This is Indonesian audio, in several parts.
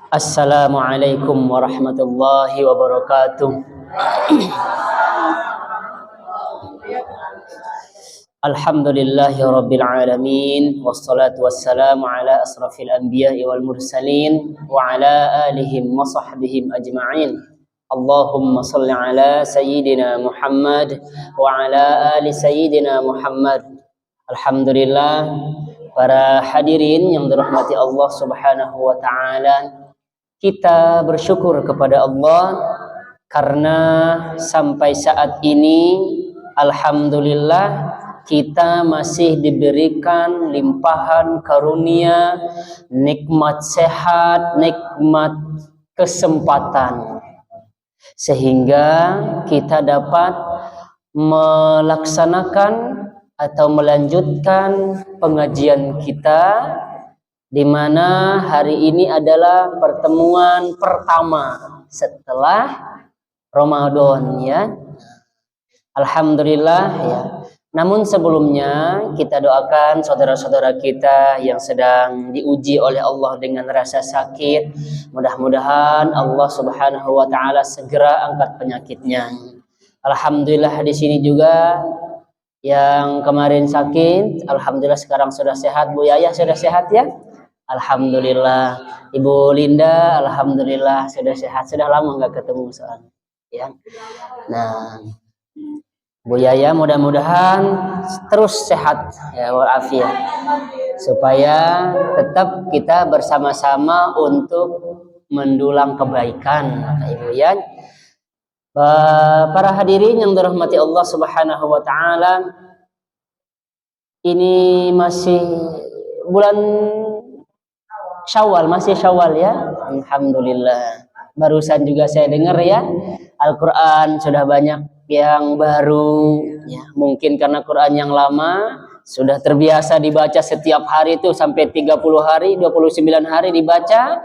Assalamualaikum warahmatullahi wabarakatuh. Alhamdulillahi rabbil alamin, wassalatu wassalamu ala asrafil anbiya'i wal mursalin wa ala alihim wa sahbihim ajma'in. Allahumma salli ala sayyidina Muhammad wa ala ali sayyidina Muhammad. Alhamdulillah, para hadirin yang dirahmati Allah Subhanahu wa taala, kita bersyukur kepada Allah karena sampai saat ini alhamdulillah kita masih diberikan limpahan karunia, nikmat sehat, nikmat kesempatan, sehingga kita dapat melaksanakan atau melanjutkan pengajian kita, di mana hari ini adalah pertemuan pertama setelah Ramadan, ya. Alhamdulillah, ya. Namun sebelumnya kita doakan saudara-saudara kita yang sedang diuji oleh Allah dengan rasa sakit, mudah-mudahan Allah Subhanahu wa taala segera angkat penyakitnya. Alhamdulillah, di sini juga yang kemarin sakit, alhamdulillah sekarang sudah sehat. Bu Yaya sudah sehat, ya? Alhamdulillah. Ibu Linda, alhamdulillah sudah sehat. Sudah lama nggak ketemu soalnya, ya. Nah, Bu Yaya mudah-mudahan terus sehat, ya, walafiat, supaya tetap kita bersama-sama untuk mendulang kebaikan, Ibu, ya. Para hadirin yang dirahmati Allah Subhanahu wa taala, ini masih bulan Syawal, masih Syawal, ya. Alhamdulillah. Barusan juga saya dengar, ya, Al-Qur'an sudah banyak yang baru, ya. Mungkin karena Quran yang lama sudah terbiasa dibaca setiap hari itu sampai 30 hari, 29 hari dibaca.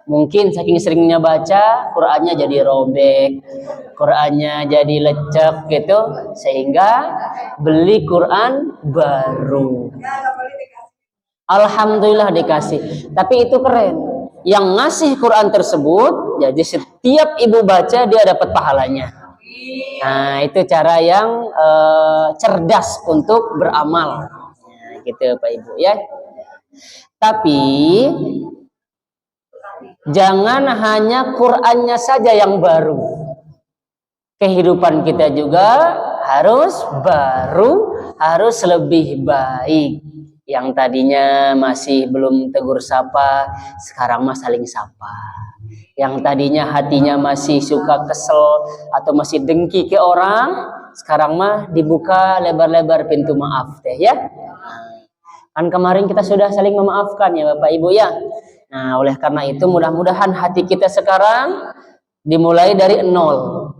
Mungkin saking seringnya baca, Qur'annya jadi robek, Qur'annya jadi lecek gitu, sehingga beli Qur'an baru. Alhamdulillah dikasih. Tapi itu keren. Yang ngasih Quran tersebut, jadi setiap ibu baca dia dapat pahalanya. Nah, itu cara yang cerdas untuk beramal. Nah, gitu Pak Ibu, ya. Tapi jangan hanya Qurannya saja yang baru. Kehidupan kita juga harus baru, harus lebih baik. Yang tadinya masih belum tegur sapa, sekarang mah saling sapa. Yang tadinya hatinya masih suka kesel atau masih dengki ke orang, sekarang mah dibuka lebar-lebar pintu maaf teh, ya. Kan kemarin kita sudah saling memaafkan, ya Bapak Ibu, ya. Nah, oleh karena itu mudah-mudahan hati kita sekarang dimulai dari nol.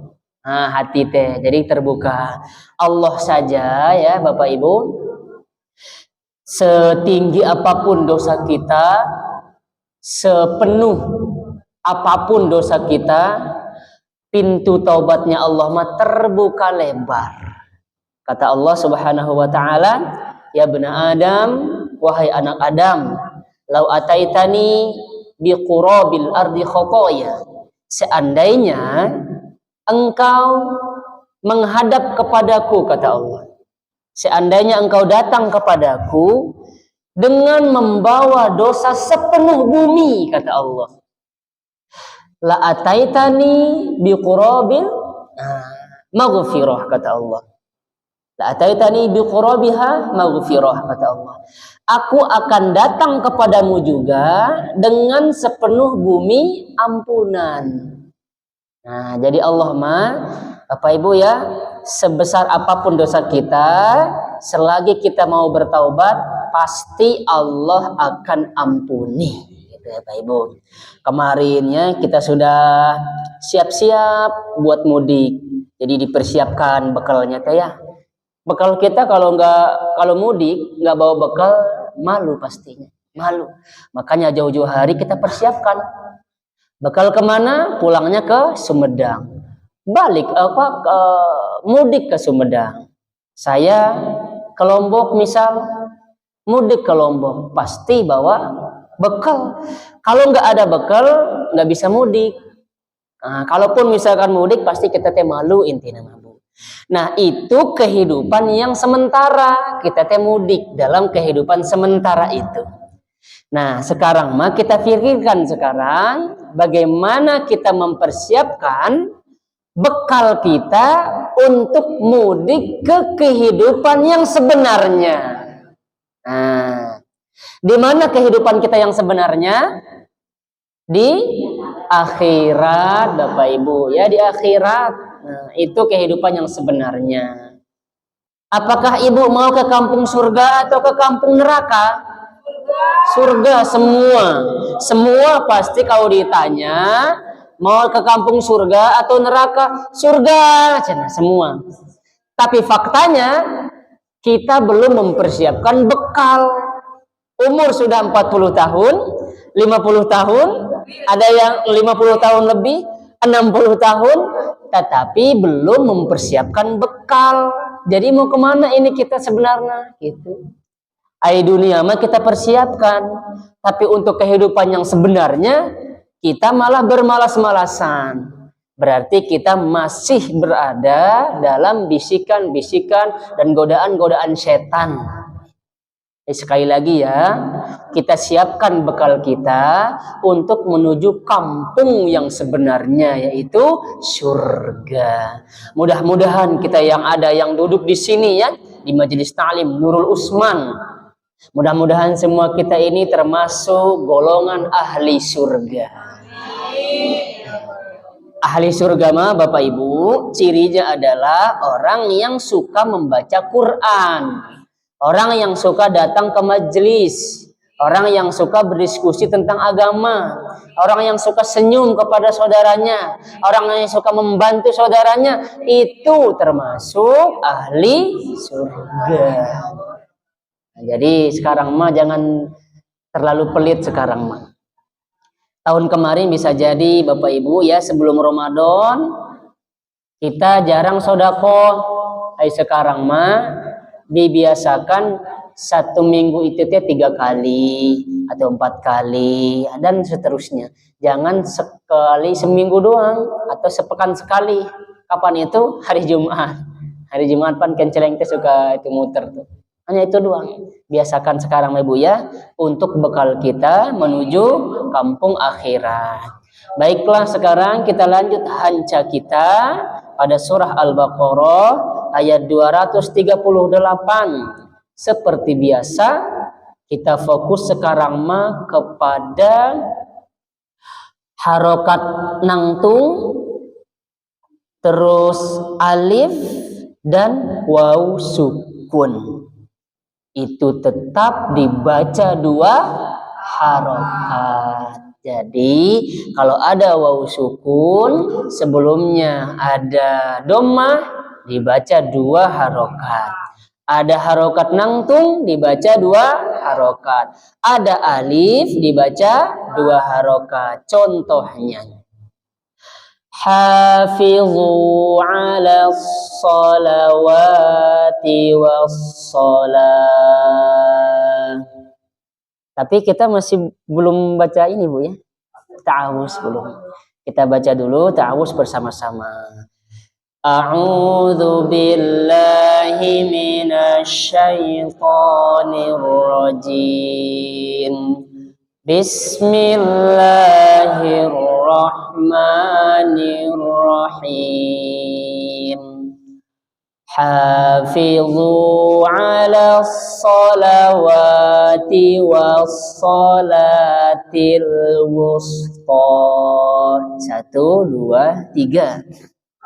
Nah, hati teh jadi terbuka. Allah saja, ya Bapak Ibu, setinggi apapun dosa kita, sepenuh apapun dosa kita, pintu taubatnya Allah mah terbuka lebar. Kata Allah Subhanahu wa taala, "Ya bani Adam, wahai anak Adam, lau ataitani biqurabil ardi khotoya." Seandainya engkau menghadap kepadaku, kata Allah, seandainya engkau datang kepadaku dengan membawa dosa sepenuh bumi, kata Allah, la ataitani biqurabil maghfirah, kata Allah. La ataitani biqurabiha maghfirah, kata Allah. Aku akan datang kepadamu juga dengan sepenuh bumi ampunan. Nah, jadi Allah mah, Bapak Ibu, ya, sebesar apapun dosa kita, selagi kita mau bertaubat, pasti Allah akan ampuni. Gitu ya Pak Ibu. Kemarinnya kita sudah siap-siap buat mudik. Jadi dipersiapkan bekalnya teh, ya. Bekal kita kalau mudik nggak bawa bekal, malu pastinya. Malu. Makanya jauh-jauh hari kita persiapkan. Bekal kemana? Pulangnya ke Sumedang. Balik mudik ke Sumedang. Saya ke Lombok misal, mudik ke Lombok, pasti bawa bekal. Kalau nggak ada bekal, nggak bisa mudik. Nah, kalaupun misalkan mudik, pasti kita teh malu intinya Bu. Nah, itu kehidupan yang sementara. Kita teh mudik dalam kehidupan sementara itu. Nah, sekarang mah kita pikirkan sekarang bagaimana kita mempersiapkan bekal kita untuk mudik ke kehidupan yang sebenarnya. Nah, di mana kehidupan kita yang sebenarnya? Di akhirat, Bapak Ibu, ya di akhirat. Nah, itu kehidupan yang sebenarnya. Apakah Ibu mau ke kampung surga atau ke kampung neraka? Surga semua. Semua pasti kalau ditanya mau ke kampung surga atau neraka? Surga, semua. Tapi faktanya kita belum mempersiapkan bekal. Umur sudah 40 tahun, 50 tahun, ada yang 50 tahun lebih, 60 tahun, tetapi belum mempersiapkan bekal. Jadi mau kemana ini kita sebenarnya? Gitu. Ai dunia mah kita persiapkan, tapi untuk kehidupan yang sebenarnya kita malah bermalas-malasan. Berarti kita masih berada dalam bisikan-bisikan dan godaan-godaan setan. Sekali lagi ya, kita siapkan bekal kita untuk menuju kampung yang sebenarnya, yaitu surga. Mudah-mudahan kita yang ada yang duduk di sini ya, di Majelis Ta'lim Nurul Usman, mudah-mudahan semua kita ini termasuk golongan ahli surga. Ahli surga mah Bapak Ibu, cirinya adalah orang yang suka membaca Quran. Orang yang suka datang ke majelis, orang yang suka berdiskusi tentang agama, orang yang suka senyum kepada saudaranya, orang yang suka membantu saudaranya, itu termasuk ahli surga. Nah, jadi sekarang mah jangan terlalu pelit sekarang mah. Tahun kemarin bisa jadi Bapak Ibu ya, sebelum Ramadan kita jarang sodako. Sekarang mah dibiasakan satu minggu itu 3 kali atau 4 kali dan seterusnya. Jangan sekali seminggu doang atau sepekan sekali. Kapan itu? Hari Jumat. Hari Jumat pan kenceleng teh suka itu muter tuh. Hanya itu doang. Biasakan sekarang Ibu ya untuk bekal kita menuju kampung akhirat. Baiklah, sekarang kita lanjut hanca kita pada surah Al-Baqarah ayat 238. Seperti biasa kita fokus sekarang mah kepada harokat nangtung, terus alif dan waw sukun. Itu tetap dibaca 2 harokat. Jadi kalau ada waw sukun sebelumnya ada dhammah dibaca 2 harokat. Ada harokat nangtung dibaca 2 harokat. Ada alif dibaca 2 harokat. Contohnya hafizu ala salawati wassalah. Tapi kita masih belum baca ini Bu ya, ta'awuz belum. Kita baca dulu ta'awuz bersama-sama. A'udzu billahi minasy syaithanir rajim. Bismillahirrahmanirrahim. Hafizu ala salawati wassalatil wusta. 1, 2, 3.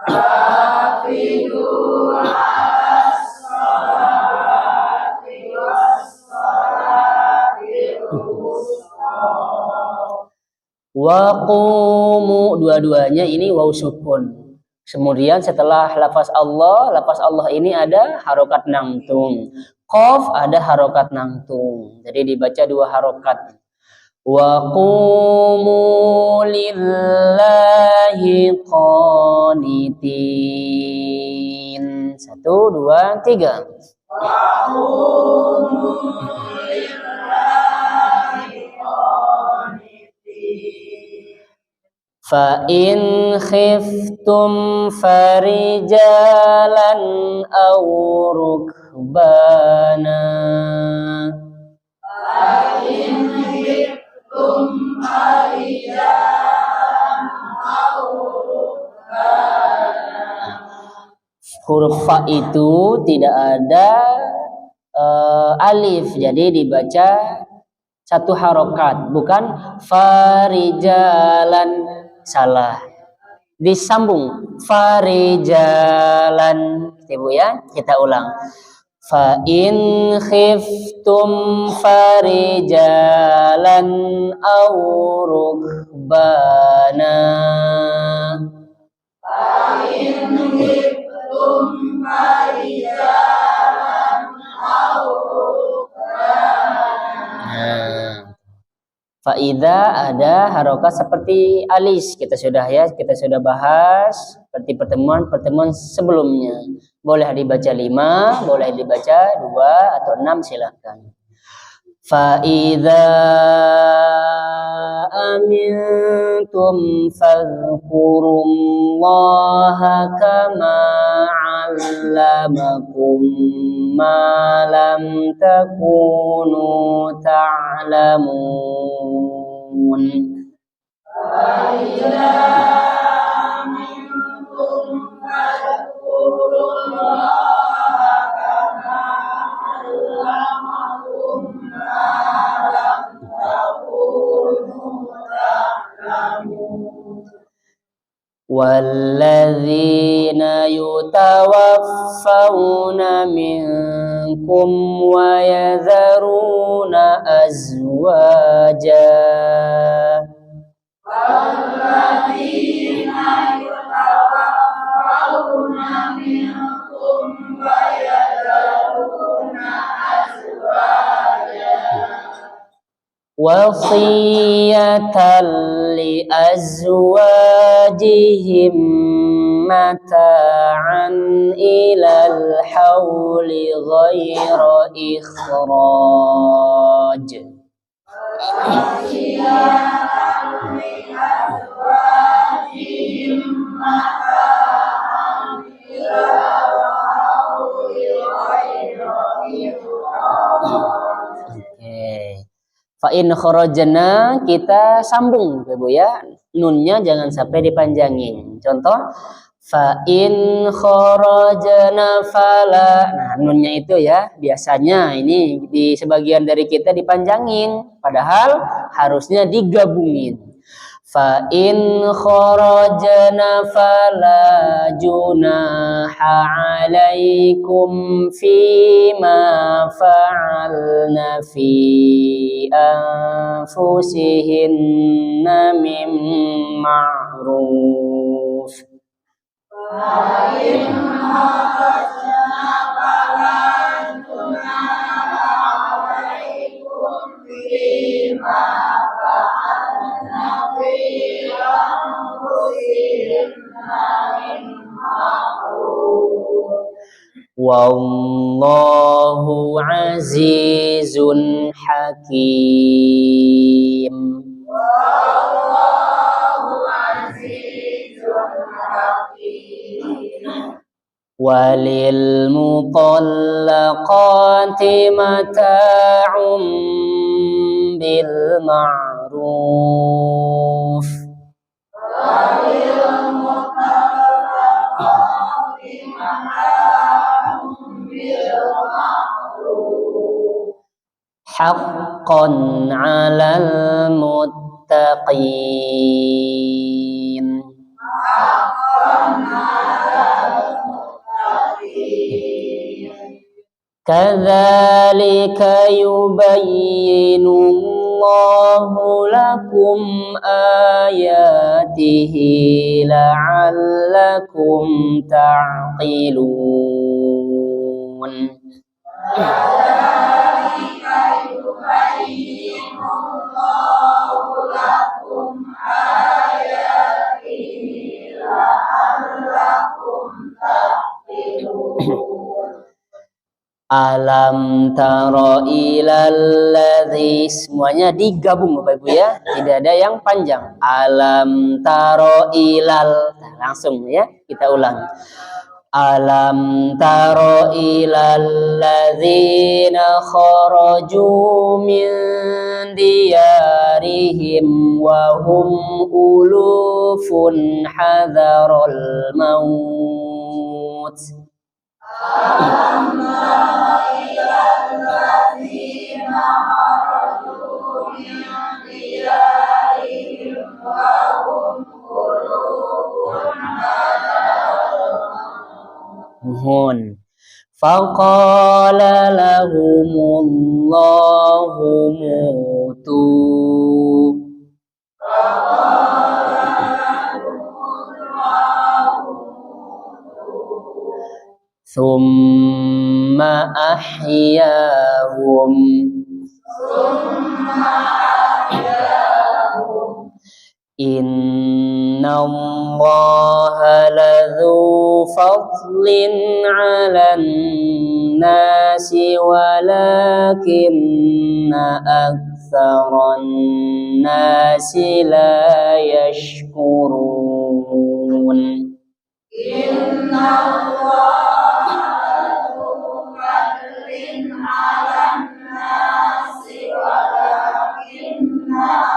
Hafizu ala salawati wassalatil wusta. Waqumu, dua-duanya ini waw sukun. Kemudian setelah lafaz Allah ini ada harokat nangtung. Qaf ada harokat nangtung. Jadi dibaca 2 harokat. Wa qumu lillahi qanitin. 1, 2, 3. Wa qumu lillahi qanitin. Fa in khiftum farijalan aw rukbana. Fa in khiftum farijalan aw rukbana. Huruf fa itu tidak ada alif, jadi dibaca satu harokat, bukan farijalan, salah, disambung farijalan. Ibu ya, kita ulang. Fa in khiftum farijalan aw rukbana. Fa in khiftum farijalan aw rukbana. Faida ada harokat seperti alis, kita sudah bahas seperti pertemuan sebelumnya. Boleh dibaca 5, boleh dibaca 2 atau 6, silakan. Faida amintum fadhkurullaha kama 'allamakum ma lam takunu ta'lamun. Faida amintum fadhkurullaha kama 'allamakum ma lam takunu ta'lamun. Walladzina yutawaffawna minkum wa yadharuna azwaja. Walladzina yutawaffawna minkum wa yadharuna azwaja. Wasiyatan li azwajihim mata'an ilal hauli ghaira ikhraj. Wasiyatan li azwajihim mata'an ilal hauli ghaira ikhraj. Fa in kharajna, kita sambung Ibu ya. Nunnya jangan sampai dipanjangin. Contoh fa in kharajna fala. Nah, nunnya itu ya biasanya ini di sebagian dari kita dipanjangin, padahal harusnya digabungin. Fa in kharajna fala junaha 'alaikum fima fa'alna fi anfusihinna min ma'ruf. Fa in kharajna fala junaha 'alaikum fima fa'alna fi anfusihinna min ma'ruf. Wallahu azizun hakim. Wallahu azizun hakim. Walil mutallaqati mata'un bil ma'ruf. Walil mutallaqati mata'un bil ma'ruf. Haqqan 'alal muttaqin. Haqqan 'alal kadzalika yubayyinu Allahu lakum ayatihi la'allakum ta'qilun. Kadzalika yubayyinu Allahu lakum ayatihi la'allakum ta'qilun. Alam taro ilal ladzi, semuanya digabung Bapak Ibu ya, tidak ada yang panjang. Alam taro ilal, nah, langsung ya kita ulang. Alam taro ilal ladzina kharaju min diyarihim wa hum ulufun hadzarul maut. Mohon. Faqala lahumullahu mutu. Thumma ahyahum. Inna Allaha ladzu fadlin 'alan nasi walakinna aktsaran nasi la yashkurun. Inna Allaha ladzu fadlin 'alan nasi walakinna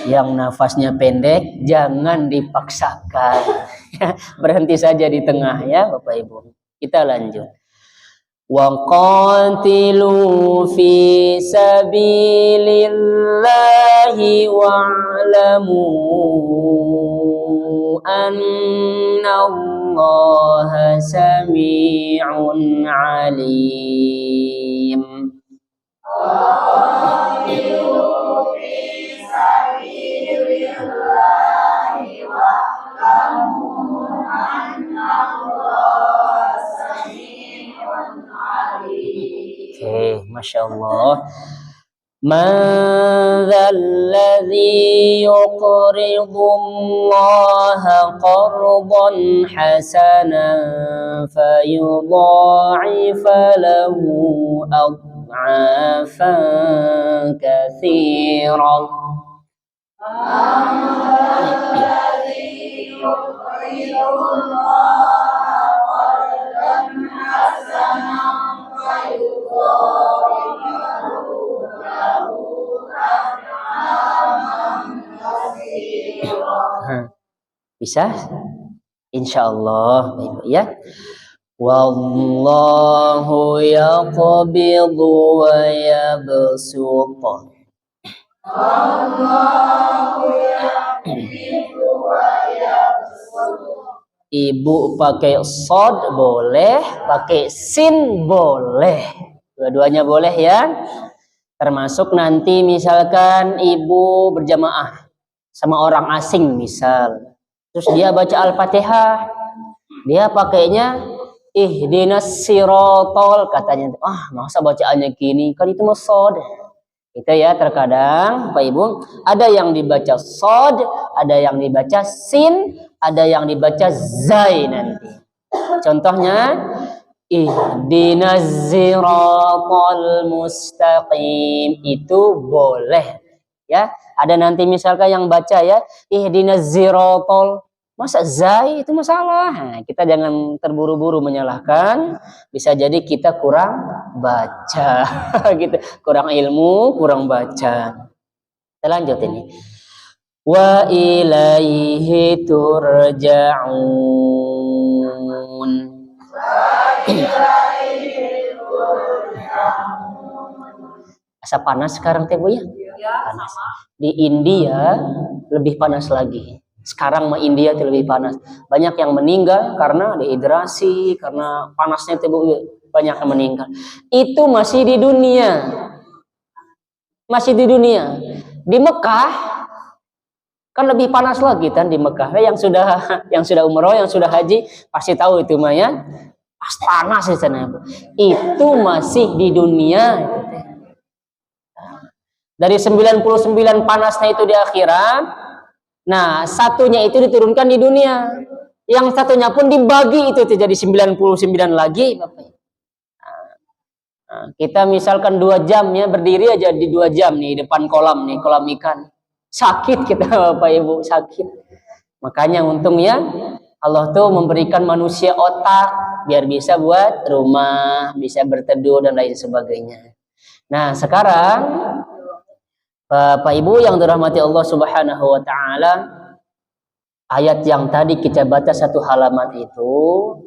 yang nafasnya pendek jangan dipaksakan. Berhenti saja di tengah ya Bapak Ibu. Kita lanjut. Wa qatilu fi sabilillahi wa'lamu annallaha sami'un 'alim. Oke, Masya Allah. Man dzalladzi yuqridu Allaha qardan hasanan fayudha'ifa lahu ad'afan katsirah. Bisa? Insyaallah Bapak ya. Wallahu yaqbidu wa yabsutu. Ibu pakai sod boleh, pakai sin boleh. Dua-duanya boleh ya. Termasuk nanti misalkan ibu berjamaah sama orang asing misal. Terus dia baca Al-Fatihah. Dia pakainya ihdinas sirotol katanya. Masa bacaannya gini? Kan itu mah sod. Itu ya terkadang Bapak Ibu ada yang dibaca sod, ada yang dibaca sin, ada yang dibaca zai nanti. Contohnya ihdinas siratal mustaqim itu boleh ya. Ada nanti misalkan yang baca ya ihdinas siratal, masa zai itu masalah. Nah, kita jangan terburu-buru menyalahkan, bisa jadi kita kurang baca gitu, kurang ilmu, kurang baca. Kita lanjut ini. Wa ilaihi turja'un. Asa panas sekarang teh Bu ya? Panas. Di India lebih panas lagi. Sekarang mah India itu lebih panas. Banyak yang meninggal karena dehidrasi, karena panasnya teh Bu, banyak yang meninggal. Itu masih di dunia. Masih di dunia. Di Mekah kan lebih panas lagi kan di Mekah. Yang sudah umroh, yang sudah haji pasti tahu itu mah ya. Pas panas di sana. Itu masih di dunia itu teh. Dari 99 panasnya itu di akhirat, Nah, satunya itu diturunkan di dunia. Yang satunya pun dibagi itu jadi 99 lagi, Bapak. Nah, kita misalkan 2 jam ya, berdiri aja di 2 jam nih depan kolam nih, kolam ikan. Sakit kita Bapak Ibu, sakit. Makanya untung ya Allah tuh memberikan manusia otak biar bisa buat rumah, bisa berteduh dan lain sebagainya. Nah, sekarang Bapak Ibu yang dirahmati Allah Subhanahu wa taala, ayat yang tadi kita baca satu halaman itu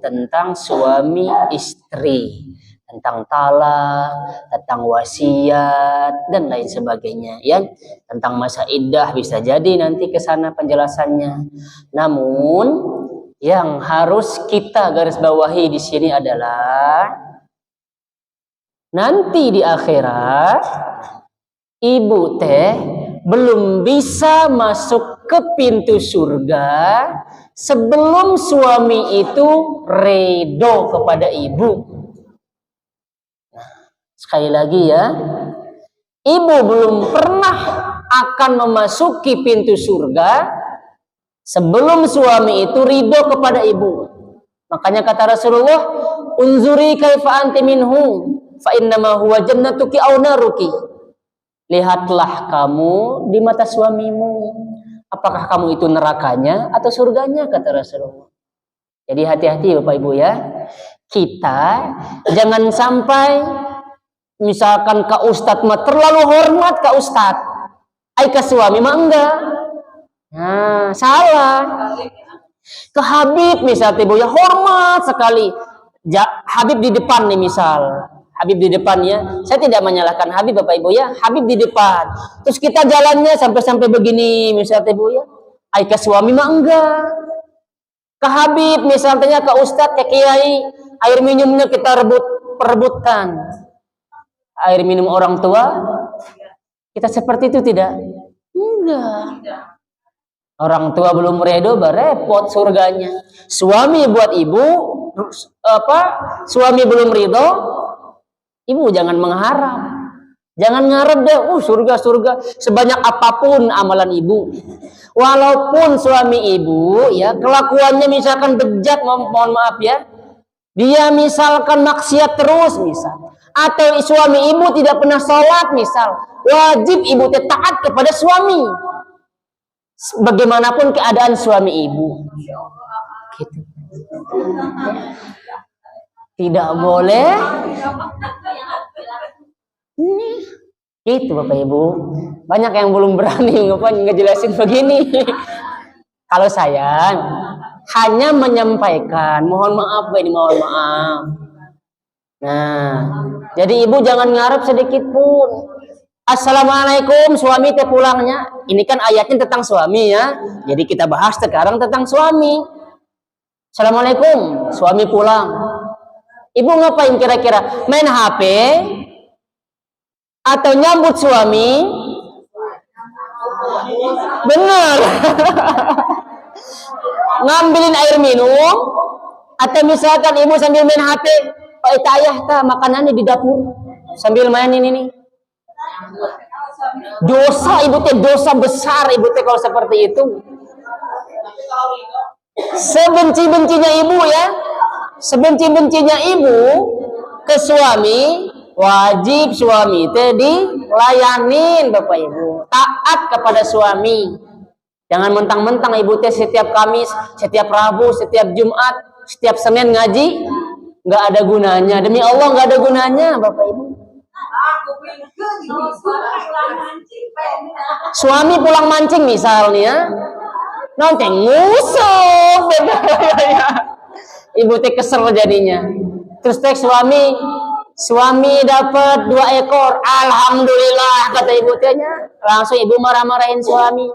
tentang suami istri, tentang talak, tentang wasiat dan lain sebagainya ya. Tentang masa iddah bisa jadi nanti ke sana penjelasannya. Namun yang harus kita garis bawahi di sini adalah nanti di akhirat ibu teh belum bisa masuk ke pintu surga sebelum suami itu ridho kepada ibu. Sekali lagi ya, ibu belum pernah akan memasuki pintu surga sebelum suami itu ridho kepada ibu. Makanya kata Rasulullah, unzuri kaifa anti minhu fa innama huwa jannatuki aw naruki. Lihatlah kamu di mata suamimu, apakah kamu itu nerakanya atau surganya, kata Rasulullah. Jadi hati-hati Bapak Ibu ya. Kita jangan sampai misalkan Kak Ustadz mah terlalu hormat Kak Ustadz, ai ke suami mah enggak. Nah, salah. Ke Habib misalnya Ibu ya hormat sekali. Habib di depan nih misal. Habib di depannya, saya tidak menyalahkan Habib Bapak Ibu ya, Habib di depan. Terus kita jalannya sampai begini misalnya Ibu ya. Ai ke suami mah enggak. Ke Habib misalnya ke Ustadz, ke Kiai, air minumnya kita perebutkan. Air minum orang tua, kita seperti itu tidak? Enggak. Orang tua belum ridho, repot surganya. Suami buat ibu, suami belum ridho, ibu jangan mengharap. Jangan ngarep deh, surga sebanyak apapun amalan ibu. Walaupun suami ibu ya kelakuannya misalkan bejat, mohon maaf ya. Dia misalkan maksiat terus misal, atau suami ibu tidak pernah sholat misal, wajib ibu taat kepada suami. Bagaimanapun keadaan suami ibu. Gitu. Tidak boleh. Itu Bapak Ibu. Banyak yang belum berani ngejelasin begini. Kalau saya hanya menyampaikan, mohon maaf ini, mohon maaf. Nah, jadi ibu jangan ngarep sedikit pun. Assalamualaikum, suami teh pulangnya. Ini kan ayatnya tentang suami ya. Jadi kita bahas sekarang tentang suami. Assalamualaikum, suami pulang. Ibu ngapain kira-kira? Main HP atau nyambut suami? Bener. Ngambilin air minum atau misalkan ibu sambil main HP, Pak Ita ayah ta makanannya di dapur sambil mainin ini. Dosa ibu teh, dosa besar ibu teh kalau seperti itu. Sebenci-bencinya ibu ya, sebenci-bencinya ibu ke suami, wajib suami teh dilayanin Bapak Ibu, taat kepada suami. Jangan mentang-mentang ibu teh setiap Kamis, setiap Rabu, setiap Jumat, setiap Senin ngaji, nggak ada gunanya. Demi Allah nggak ada gunanya Bapak Ibu. Suami pulang mancing misalnya, nanti ngusuk, ibu teh kesel jadinya. Terus teh suami dapat 2 ekor, alhamdulillah kata ibu tehnya. Langsung ibu marah-marahin suami,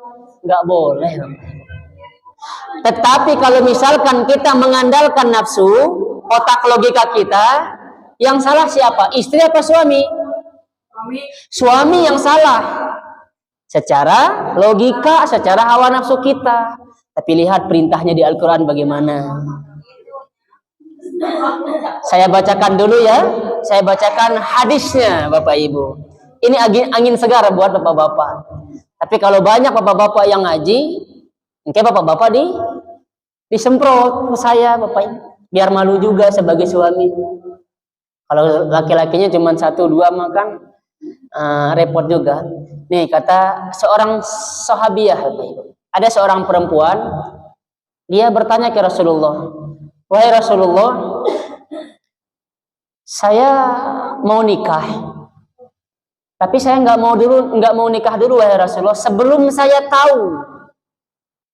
nggak boleh. Tetapi kalau misalkan kita mengandalkan nafsu, otak logika kita, yang salah siapa? Istri apa suami? Suami yang salah. Secara logika, secara hawa nafsu kita. Tapi lihat perintahnya di Al-Quran bagaimana. Saya bacakan dulu ya. Saya bacakan hadisnya Bapak Ibu. Ini angin segar buat bapak-bapak. Tapi kalau banyak bapak-bapak yang ngaji, Kayak bapak-bapak disemprot ke saya bapak, biar malu juga sebagai suami. Kalau laki-lakinya cuma 1-2 makan repot juga. Nih kata seorang sahabiah, ada seorang perempuan, dia bertanya ke Rasulullah, wahai Rasulullah, saya mau nikah, tapi saya nggak mau nikah dulu wahai Rasulullah, sebelum saya tahu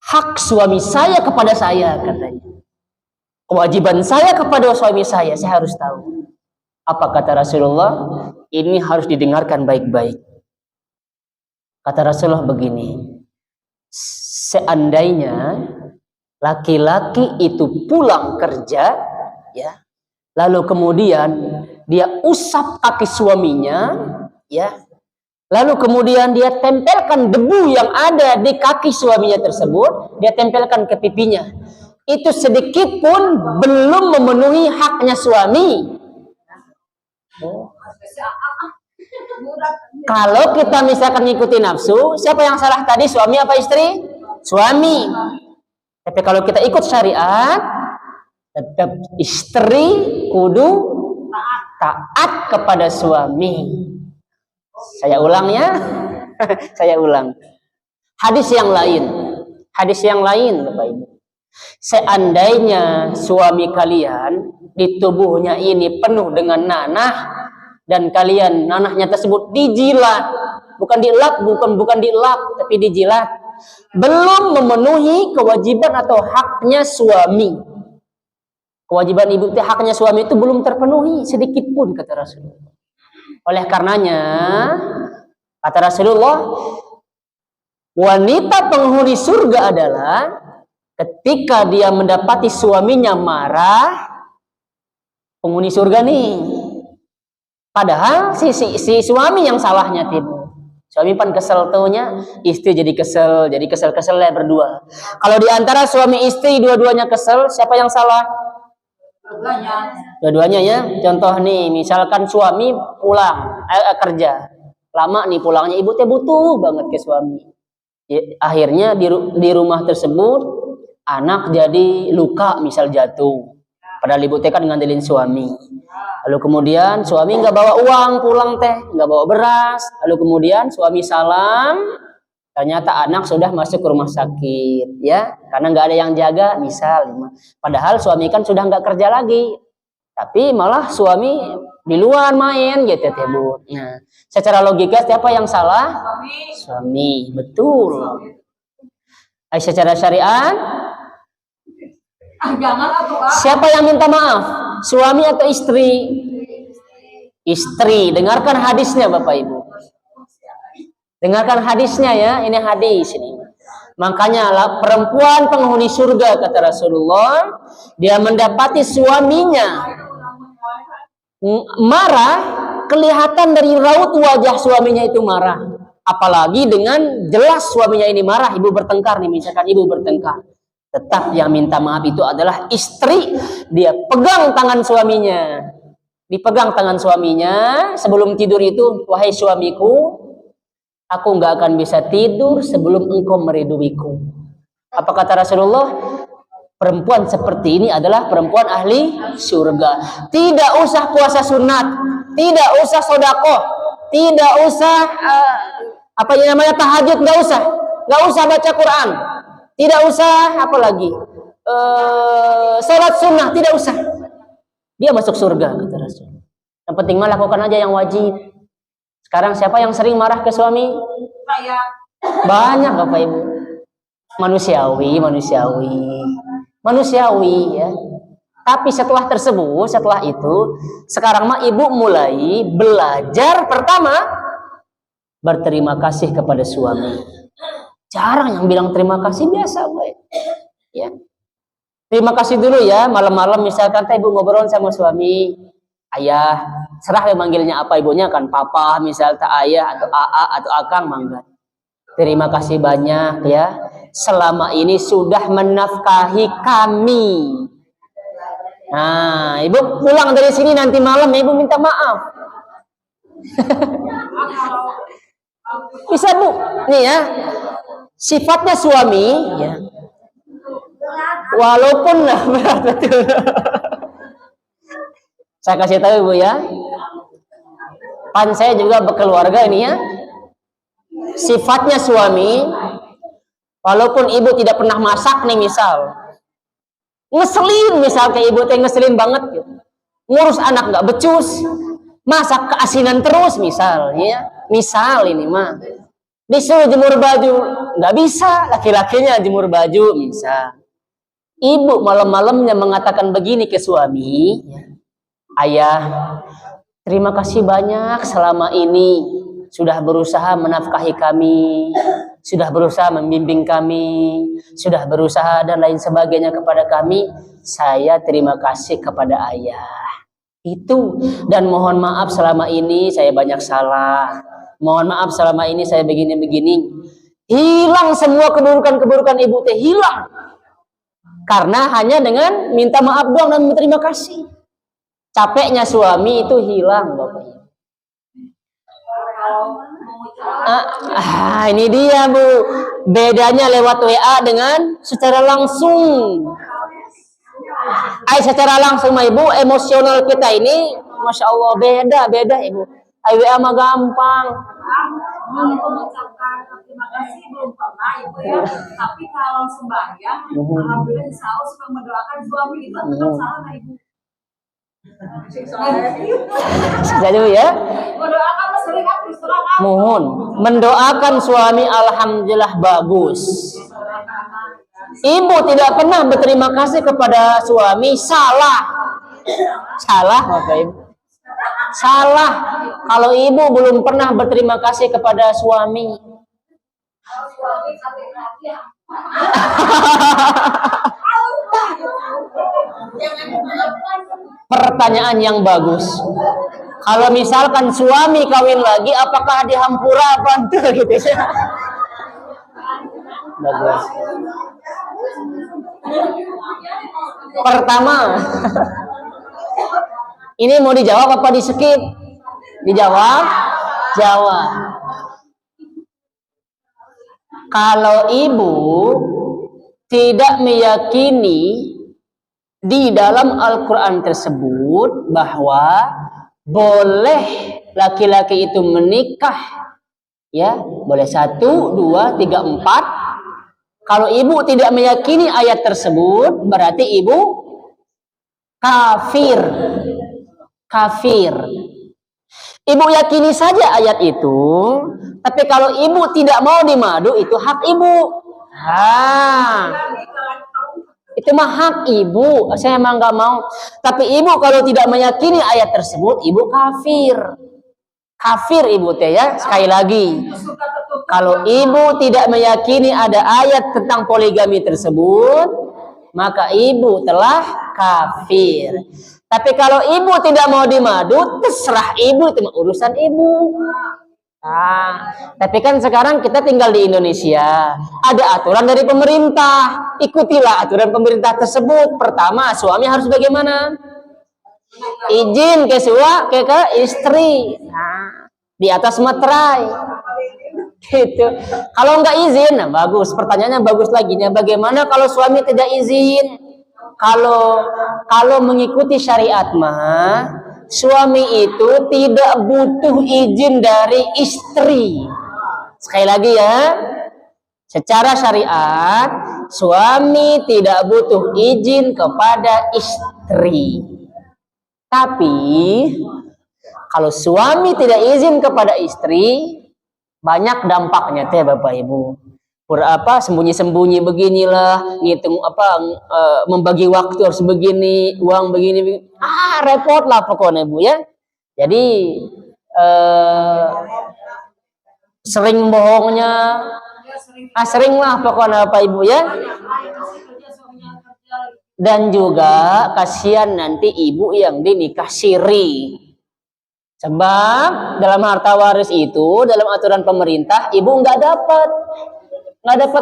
hak suami saya kepada saya, katanya. Kewajiban saya kepada suami saya harus tahu. Apa kata Rasulullah? Ini harus didengarkan baik-baik. Kata Rasulullah begini, seandainya laki-laki itu pulang kerja, ya, lalu kemudian dia usap kaki suaminya, ya, lalu kemudian dia tempelkan debu yang ada di kaki suaminya tersebut, dia tempelkan ke pipinya, itu sedikit pun belum memenuhi haknya suami. Kalau kita misalkan ngikuti nafsu, siapa yang salah tadi, suami apa istri? Suami. Tapi kalau kita ikut syariat, tetap istri kudu taat kepada suami. Saya ulang ya. Saya ulang. Hadis yang lain Bapak Ibu. Seandainya suami kalian di tubuhnya ini penuh dengan nanah dan kalian nanahnya tersebut dijilat, bukan dilap tapi dijilat, belum memenuhi kewajiban atau haknya suami. Kewajiban ibu, haknya suami itu belum terpenuhi sedikit pun, kata Rasulullah. Oleh karenanya kata Rasulullah, wanita penghuni surga adalah ketika dia mendapati suaminya marah, penghuni surga nih. Padahal si suami yang salahnya tiba. Suami pan kesel tuhnya, istri jadi kesel lah berdua. Kalau di antara suami istri dua-duanya kesel, siapa yang salah? Dua-duanya ya. Contoh nih, misalkan suami pulang kerja, lama nih pulangnya, ibu teh butuh banget ke suami. Ya, akhirnya di rumah tersebut anak jadi luka, misal jatuh. Padahal ibu teh kan ngandelin suami. Lalu kemudian suami nggak bawa uang pulang teh, nggak bawa beras. Lalu kemudian suami salam, ternyata anak sudah masuk ke rumah sakit, ya, karena nggak ada yang jaga, misal. Padahal suami kan sudah nggak kerja lagi, tapi malah suami di luar main, gitu teh Bu. Nah, secara logika siapa yang salah? Suami, betul. Secara syariat, siapa yang minta maaf? Suami atau istri? Istri. Dengarkan hadisnya Bapak Ibu. Dengarkan hadisnya ya. Ini hadis ini. Makanya perempuan penghuni surga, kata Rasulullah, dia mendapati suaminya marah, kelihatan dari raut wajah suaminya itu marah. Apalagi dengan jelas suaminya ini marah, ibu bertengkar nih, misalkan ibu bertengkar. Tetap yang minta maaf itu adalah istri. Dia pegang tangan suaminya. Dipegang tangan suaminya sebelum tidur itu, wahai suamiku, aku nggak akan bisa tidur sebelum engkau meriduiku. Apa kata Rasulullah? Perempuan seperti ini adalah perempuan ahli surga. Tidak usah puasa sunat, tidak usah sedekah, tidak usah apa yang namanya tahajud, nggak usah baca Quran. Tidak usah apa lagi, salat sunnah, tidak usah. Dia masuk surga, kata Rasul. Yang penting mah lakukan aja yang wajib. Sekarang siapa yang sering marah ke suami? Saya. Banyak Bapak Ibu. Manusiawi ya. Tapi setelah itu, sekarang mah ibu mulai belajar pertama berterima kasih kepada suami. Jarang yang bilang terima kasih, biasa baik. Ya. Terima kasih dulu ya, malam-malam misalkan ibu ngobrol sama suami, ayah, serah manggilnya apa ibunya kan, papa misal, ayah atau aa atau akang, mangga. Terima kasih banyak ya, selama ini sudah menafkahi kami. Nah, ibu pulang dari sini nanti malam, ibu minta maaf. Bisa Bu, nih ya. Sifatnya suami, ya, Walaupun berat betul. Saya kasih tahu Ibu ya. Pan saya juga berkeluarga ini ya. Sifatnya suami, walaupun ibu tidak pernah masak nih misal, ngeselin misal kayak ibu teh ngeselin banget gitu. Ngurus anak nggak becus, masak keasinan terus misal ya. Misal ini mah disuruh jemur baju nggak bisa, laki-lakinya jemur baju misal. Ibu malam-malamnya mengatakan begini ke suami, ayah, terima kasih banyak selama ini sudah berusaha menafkahi kami, sudah berusaha membimbing kami, sudah berusaha dan lain sebagainya kepada kami. Saya terima kasih kepada ayah. Itu, dan mohon maaf selama ini saya banyak salah. Mohon maaf selama ini saya begini-begini. Hilang semua keburukan-keburukan ibu teh, hilang. Karena hanya dengan minta maaf doang dan berterima kasih. Capeknya suami itu hilang, Bapak Ibu. Ini dia Bu, bedanya lewat WA dengan secara langsung. Secara langsung Ibu, emosional kita ini, Masya Allah beda Ibu. WA mah gampang. Mengucapkan terima kasih belum pernah Ibu ya, tapi kalau sembahyang, alhamdulillah selalu suka mendoakan suami itu tetap salah nggak Ibu? Saja ya. Mendoakan sering terus terang. Mohon mendoakan suami alhamdulillah bagus. Ibu tidak pernah berterima kasih kepada suami, salah. Salah Bapak Ibu. Salah kalau ibu belum pernah berterima kasih kepada suami. Pertanyaan yang bagus. Kalau misalkan suami kawin lagi, apakah dihampura apa gitu ya? Bagus. Pertama, ini mau dijawab apa di skip? Dijawab? Jawab. Kalau ibu tidak meyakini di dalam Al-Quran tersebut bahwa boleh laki-laki itu menikah, ya boleh 1, 2, 3, 4. Kalau ibu tidak meyakini ayat tersebut, berarti ibu kafir. Kafir. Ibu yakini saja ayat itu, tapi kalau ibu tidak mau dimadu, itu hak ibu. Itu mah hak ibu. Saya emang nggak mau. Tapi ibu kalau tidak meyakini ayat tersebut, ibu kafir. Kafir ibu teh ya. Sekali lagi, kalau ibu tidak meyakini ada ayat tentang poligami tersebut, maka ibu telah kafir. Tapi kalau ibu tidak mau dimadu, terserah ibu, itu urusan ibu. Tapi kan sekarang kita tinggal di Indonesia, ada aturan dari pemerintah. Ikutilah aturan pemerintah tersebut. Pertama, suami harus bagaimana? Izin ke istri. Di atas materai. Gitu. Kalau nggak izin, nah bagus. Pertanyaannya bagus lagi. Bagaimana kalau suami tidak izin? Kalau mengikuti syariat mah, suami itu tidak butuh izin dari istri. Sekali lagi ya, secara syariat suami tidak butuh izin kepada istri. Tapi kalau suami tidak izin kepada istri, banyak dampaknya teh Bapak Ibu. Sembunyi-sembunyi beginilah, ngitung membagi waktu harus begini, uang begini. Repot lah pokoknya Bu ya. Jadi sering bohongnya, sering lah pokoknya Bapak Ibu ya. Dan juga kasihan nanti ibu yang dinikah siri. Sebab dalam harta waris itu, dalam aturan pemerintah, ibu nggak dapat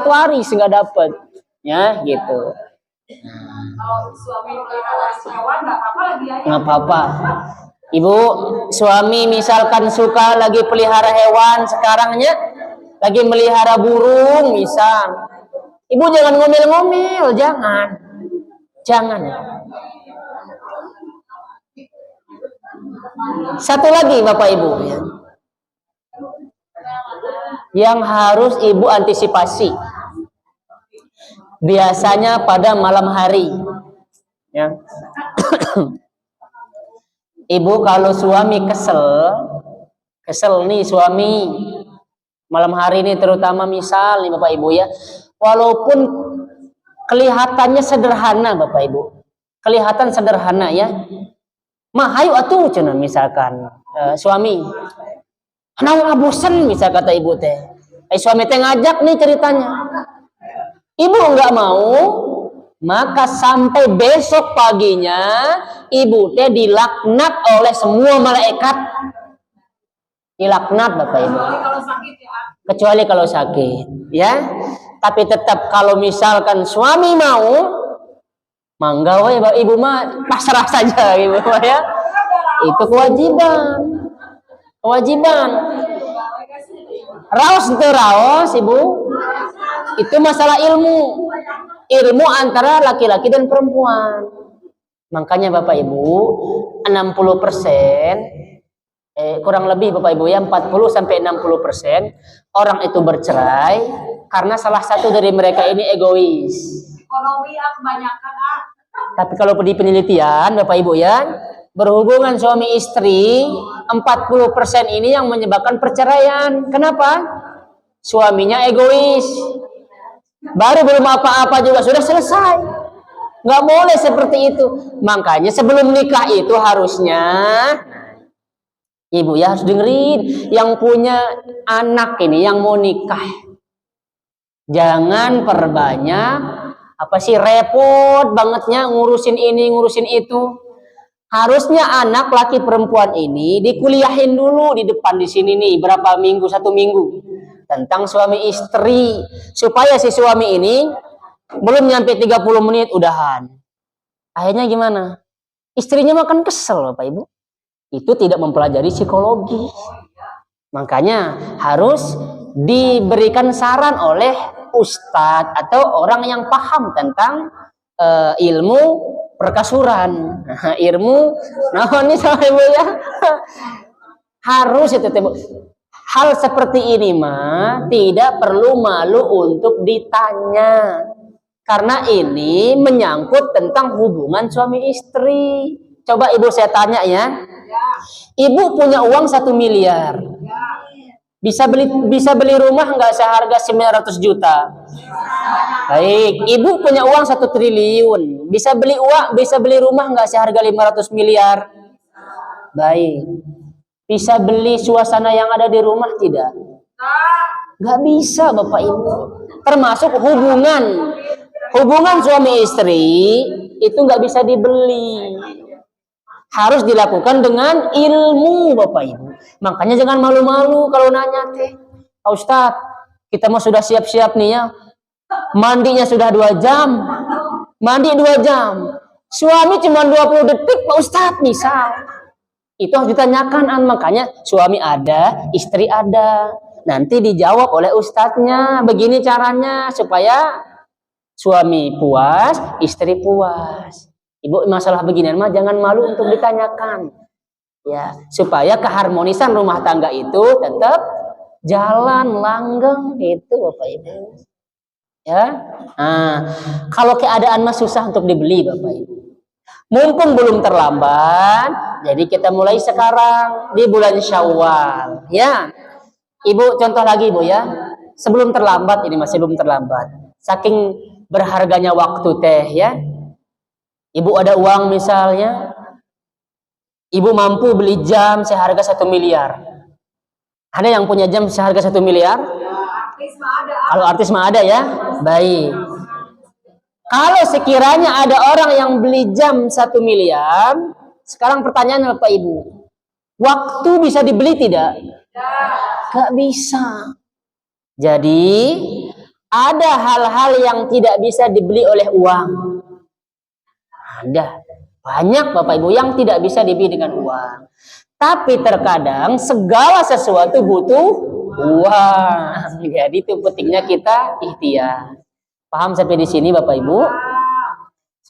waris, nggak dapat, ya gitu. Kalau suami hewan nggak apa-apa. Ibu suami misalkan suka lagi pelihara hewan sekarangnya, lagi melihara burung misal, ibu jangan ngomel-ngomel, jangan. Jangan. Satu lagi Bapak Ibu ya, yang harus Ibu antisipasi. Biasanya pada malam hari ya. Ibu kalau suami kesel nih suami malam hari ini, terutama misal nih Bapak Ibu ya, walaupun kelihatannya sederhana Bapak Ibu, kelihatan sederhana ya, mah hayu atuh cenah misalkan suami naon bosen misal kata ibu teh, suami teh ngajak nih ceritanya, ibu enggak mau, maka sampai besok paginya ibu teh dilaknat oleh semua malaikat, dilaknat Bapak Ibu. Kecuali kalau sakit ya. Tapi tetap kalau misalkan suami mau, mangga we ibu mah pasrah saja ibu ya. Itu kewajiban. Raos itu raos ibu. Itu masalah ilmu antara laki-laki dan perempuan. Makanya Bapak Ibu 60%, kurang lebih Bapak Ibu ya, 40-60% orang itu bercerai karena salah satu dari mereka ini egois. Ekonomi kebanyakan Tapi kalau di penelitian Bapak Ibu ya, berhubungan suami istri 40% ini yang menyebabkan perceraian. Kenapa? Suaminya egois. Baru belum apa-apa juga sudah selesai. Nggak boleh seperti itu. Makanya sebelum nikah itu harusnya ibu ya harus dengerin yang punya anak ini yang mau nikah. Jangan perbanyak repot bangetnya ngurusin ini ngurusin itu. Harusnya anak laki perempuan ini dikuliahin dulu di depan di sini nih berapa minggu, 1 minggu tentang suami istri, supaya si suami ini belum nyampe 30 menit udahan. Akhirnya gimana? Istrinya makan kesel Bapak Ibu. Itu tidak mempelajari psikologi. Makanya harus diberikan saran oleh ustadz atau orang yang paham tentang ilmu perkasuran, ilmu ini sama ibu ya. Harus itu ibu. Hal seperti ini mah tidak perlu malu untuk ditanya, karena ini menyangkut tentang hubungan suami istri. Coba ibu saya tanya ya, ibu punya uang 1 miliar, bisa beli rumah nggak seharga 900 juta? Baik, ibu punya uang 1 triliun, bisa beli rumah nggak seharga 500 miliar? Baik, bisa beli suasana yang ada di rumah tidak? Nggak bisa Bapak Ibu. Termasuk hubungan suami istri itu nggak bisa dibeli. Harus dilakukan dengan ilmu Bapak Ibu. Makanya jangan malu-malu kalau nanya teh, Pak Ustadz, kita mau sudah siap-siap nih ya, mandinya sudah 2 jam, mandi 2 jam, suami cuma 20 detik Pak Ustadz misal. Itu harus ditanyakan, makanya suami ada, istri ada, nanti dijawab oleh ustadznya, begini caranya supaya suami puas, istri puas. Ibu masalah beginian mah jangan malu untuk ditanyakan, ya, supaya keharmonisan rumah tangga itu tetap jalan langgeng itu Bapak Ibu. Ya, kalau keadaan mah susah untuk dibeli Bapak Ibu. Mumpung belum terlambat, jadi kita mulai sekarang di bulan Syawal, ya. Ibu contoh lagi Ibu ya, sebelum terlambat ini masih belum terlambat. Saking berharganya waktu teh ya. Ibu ada uang misalnya, ibu mampu beli jam seharga 1 miliar. Ada yang punya jam seharga 1 miliar? Kalau artis mah ada ya. Baik. Kalau sekiranya ada orang yang beli jam 1 miliar, sekarang pertanyaan Bapak Ibu, waktu bisa dibeli tidak? Gak bisa. Jadi ada hal-hal yang tidak bisa dibeli oleh uang. Ada banyak Bapak Ibu yang tidak bisa dibeli dengan uang. Tapi terkadang segala sesuatu butuh uang. Jadi itu pentingnya kita ikhtiar. Paham sampai di sini Bapak Ibu?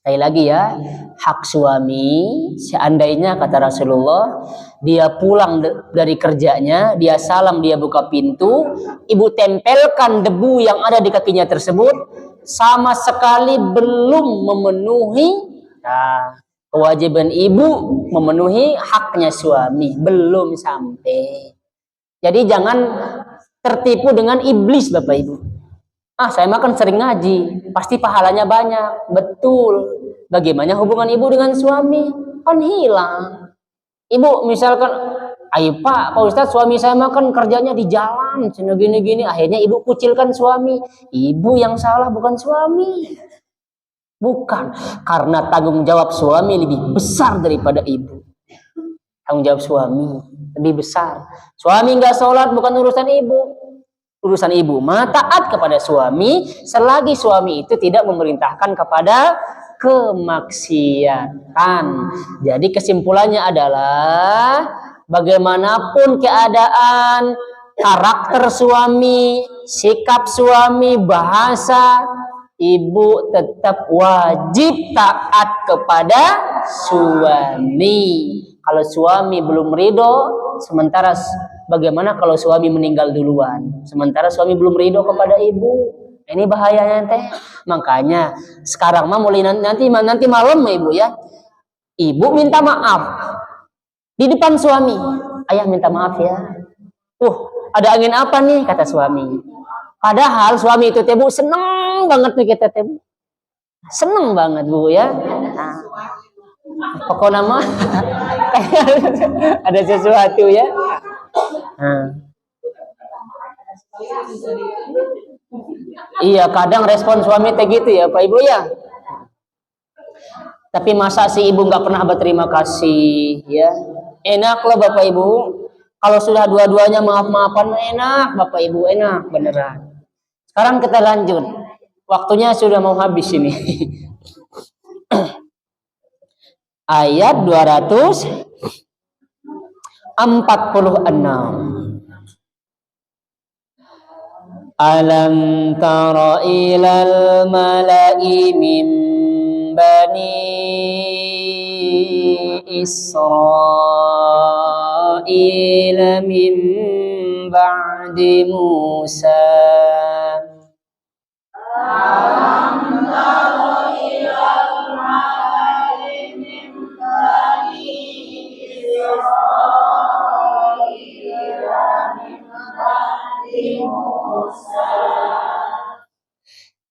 Sekali lagi ya, hak suami, seandainya kata Rasulullah, dia pulang dari kerjanya, dia salam, dia buka pintu, ibu tempelkan debu yang ada di kakinya tersebut, sama sekali belum memenuhi kewajiban ibu memenuhi haknya suami, belum sampai. Jadi jangan tertipu dengan iblis Bapak Ibu. Saya makan sering ngaji, pasti pahalanya banyak. Betul. Bagaimana hubungan ibu dengan suami? Kan hilang. Ibu misalkan, ayo Pak Ustadz, suami saya makan kerjanya di jalan, gini-gini. Akhirnya ibu kucilkan suami. Ibu yang salah, bukan suami. Bukan. Karena tanggung jawab suami lebih besar daripada ibu. Tanggung jawab suami lebih besar. Suami nggak sholat bukan urusan ibu. Urusan ibu mah taat kepada suami selagi suami itu tidak memerintahkan kepada kemaksiatan. Jadi kesimpulannya adalah bagaimanapun keadaan, karakter suami, sikap suami, bahasa, ibu tetap wajib taat kepada suami. Kalau suami belum ridho, sementara bagaimana kalau suami meninggal duluan? Sementara suami belum ridho kepada ibu. Ini bahayanya teh. Makanya sekarang mah mulai nanti malam ibu ya. Ibu minta maaf di depan suami. Ayah minta maaf ya. Ada angin apa nih kata suami. Padahal suami itu teh Bu seneng banget nih kita teh Bu. Seneng banget Bu ya. Pokoknya mah ada sesuatu ya. Iya, kadang respon suami teh gitu ya Pak Ibu ya. Tapi masa si ibu nggak pernah berterima kasih ya? Enak loh Bapak Ibu. Kalau sudah dua-duanya maaf-maafan enak Bapak Ibu, enak beneran. Sekarang kita lanjut. Waktunya sudah mau habis ini. Ayat 246. Alam tara ilal mala'i min bani Israil min ba'di Musa. Alam tara ilal mala'i min bani Israil min ba'di Musa.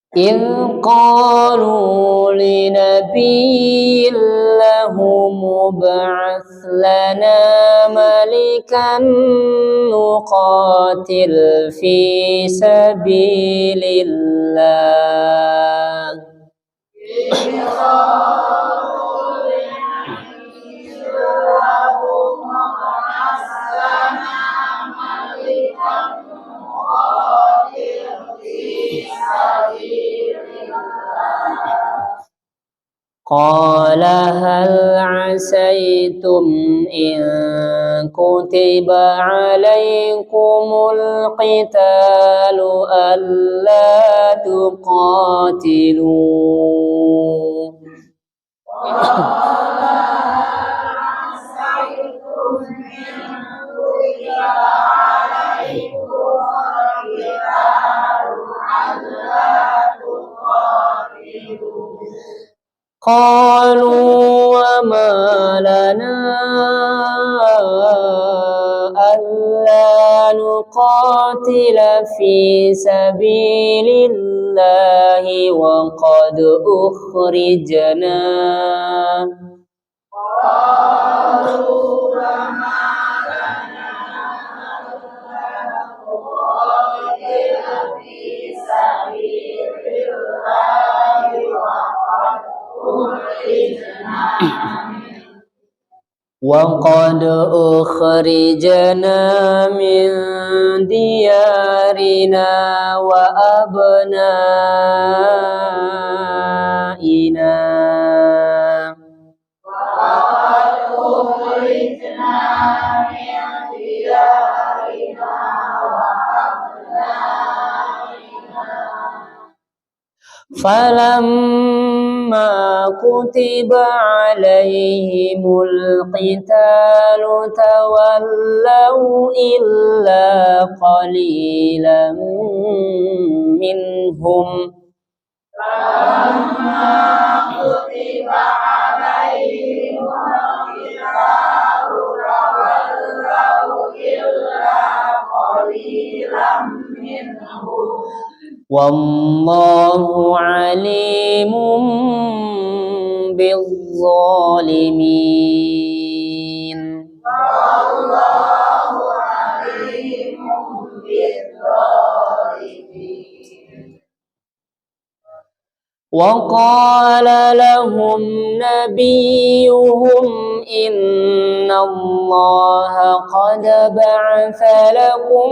إذ قالوا لنبي له مبعث لنا ملكا نقاتل في سبيل الله قال هل عسيتم إن كتب عليكم القتال ألا تقاتلوا قالوا وما لنا ألا نقاتل في سبيل الله وقد أخرجنا وقد أخرجنا من ديارنا وأبنائنا فلما فلما كتب عليهم القتال تولوا إلا قليلا منهم والله عليم بالظالمين. وقال لهم نبيهم إن الله قد بعث لكم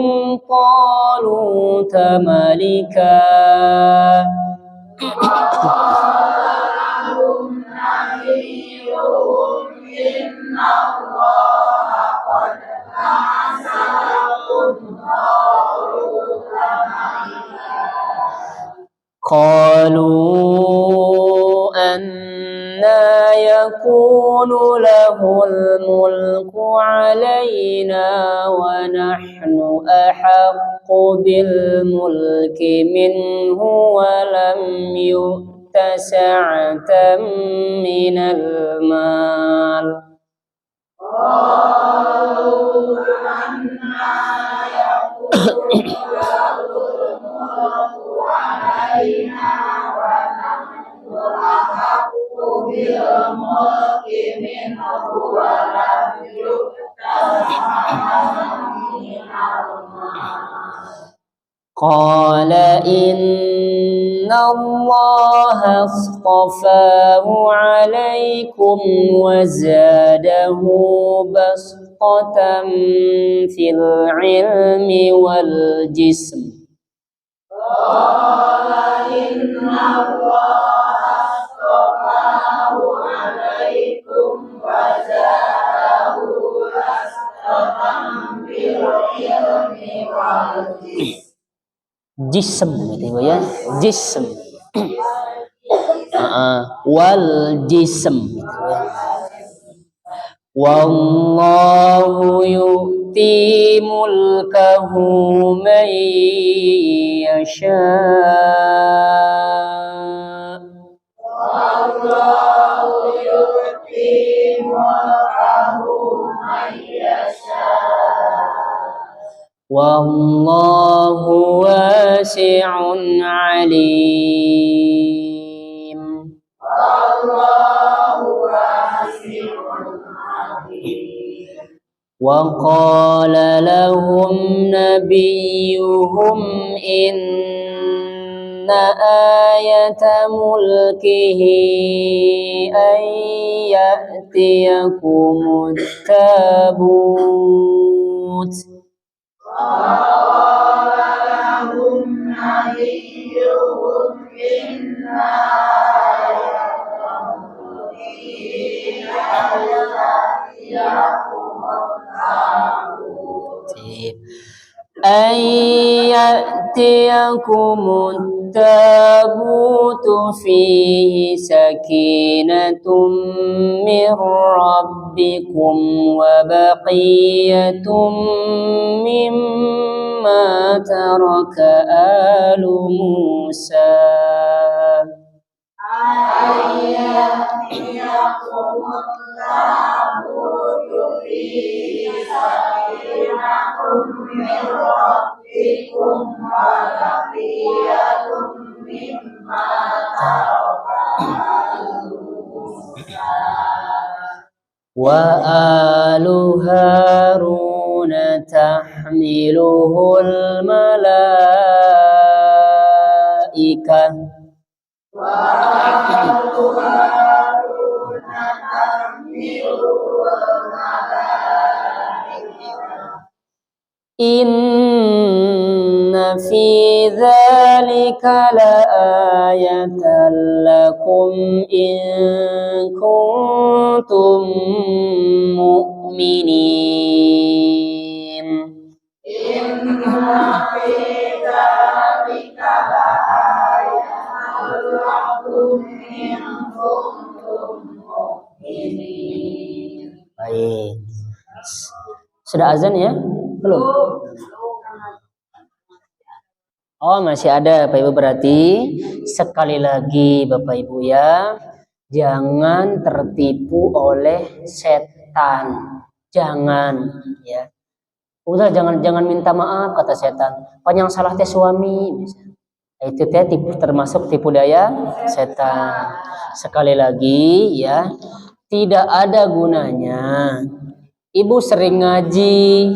طالوت ملكا قالوا أنى يكون له الملك علينا ونحن أحق بالملك منه ولم يؤت سعة من المال. قال إن الله اصطفاه عليكم وزاده بسطة في العلم والجسم. Jism gitu ya, jism. Wal jism gitu ya. Wallahu yu'ti mulkahu man yasha. Wallahu yu'ti mulkahu man yasha. Wallahu wasi'un alim. Wallahu wasi'un alim. Wa qala lahum nabiyuhum inna ayata mulkihi an ya'tiyakumut tabut. أن يأتيكم التابوت فيه سكينة من ربكم وبقية مما ترك آل موسى. أن يأتيكم التابوت فيه سكينة من ربكم وبقية مما ترك آل موسى وآل هارون تحمله الملائكة. وآل هارون تحمله الملائكة. إن في ذلك لآية لكم إن كنتم مؤمنين. إن في ذلك لآية لكم إن Sudah azan ya? Belum? Oh, masih ada Bapak Ibu. Berarti sekali lagi Bapak Ibu ya, jangan tertipu oleh setan. Jangan ya. Udah jangan minta maaf kata setan. Yang salah teh suami. Itu teh termasuk tipu daya setan. Sekali lagi ya, tidak ada gunanya ibu sering ngaji,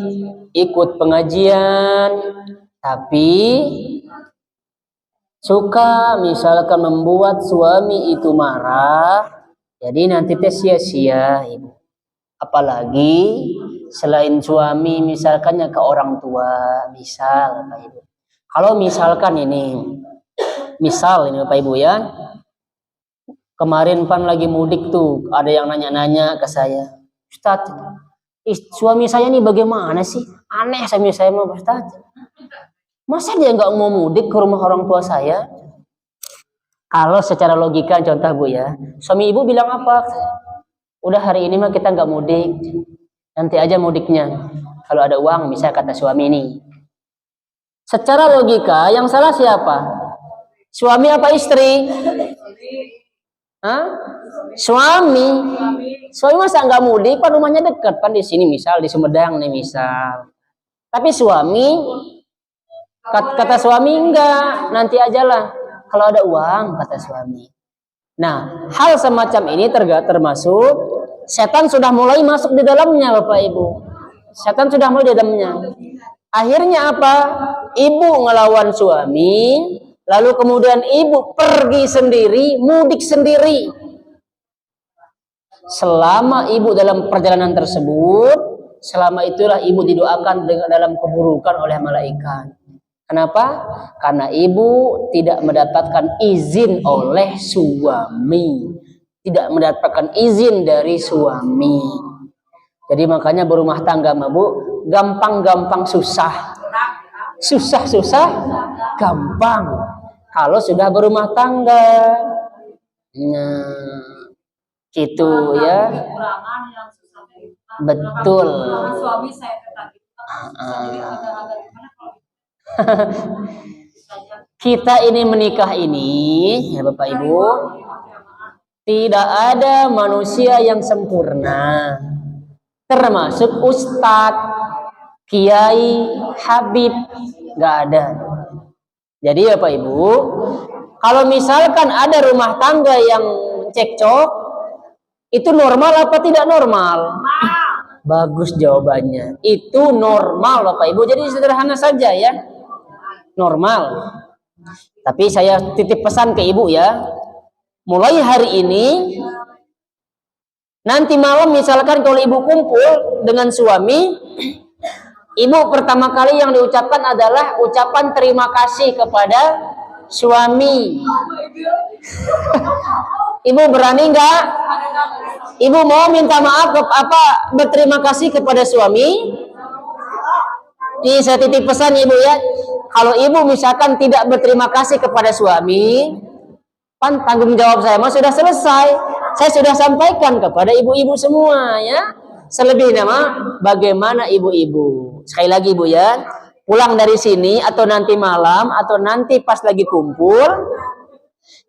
ikut pengajian, tapi suka misalkan membuat suami itu marah, jadi nanti teh sia-sia ibu. Apalagi selain suami misalkannya ke orang tua, misal Bapak Ibu. Kalau misalkan ini, misal ini Bapak Ibu ya, kemarin pan lagi mudik tuh, ada yang nanya-nanya ke saya, Ustadz, suami saya nih bagaimana sih? Aneh suami saya mau Ustadz. Masa dia nggak mau mudik ke rumah orang tua saya? Kalau secara logika contoh Bu ya, suami ibu bilang apa? Udah hari ini mah kita nggak mudik, nanti aja mudiknya. Kalau ada uang, misalnya kata suami ini. Secara logika, yang salah siapa? Suami apa istri? Hah? Suami. Suami masa nggak mudik? Pan rumahnya dekat, pan di sini misal di Sumedang nih misal. Tapi suami, kata suami enggak, nanti ajalah. Kalau ada uang, kata suami. Nah, hal semacam ini termasuk setan sudah mulai masuk di dalamnya Bapak Ibu. Setan sudah mulai di dalamnya. Akhirnya apa? Ibu ngelawan suami, lalu kemudian ibu pergi sendiri, mudik sendiri. Selama ibu dalam perjalanan tersebut, selama itulah ibu didoakan dalam keburukan oleh malaikat. Kenapa? Karena ibu tidak mendapatkan izin oleh suami. Tidak mendapatkan izin dari suami. Jadi makanya berumah tangga Bu, gampang-gampang susah. Susah-susah gampang. Kalau sudah berumah tangga. Nah, gitu ya. Betul. Kita ini menikah ini, ya Bapak Ibu, tidak ada manusia yang sempurna, termasuk ustadz, kiai, habib, nggak ada. Jadi Bapak Ibu, kalau misalkan ada rumah tangga yang cekcok, itu normal apa tidak normal? Bagus jawabannya. Itu normal Bapak Ibu. Jadi sederhana saja ya. Normal. Tapi saya titip pesan ke ibu ya, mulai hari ini nanti malam misalkan kalau ibu kumpul dengan suami, ibu pertama kali yang diucapkan adalah ucapan terima kasih kepada suami. Ibu berani nggak? Ibu mau minta maaf berterima kasih kepada suami? Ini saya titip pesan ibu ya. Kalau ibu misalkan tidak berterima kasih kepada suami, pan tanggung jawab saya mah sudah selesai. Saya sudah sampaikan kepada ibu-ibu semua ya. Selebihnya mah bagaimana ibu-ibu. Sekali lagi ibu ya, pulang dari sini atau nanti malam atau nanti pas lagi kumpul,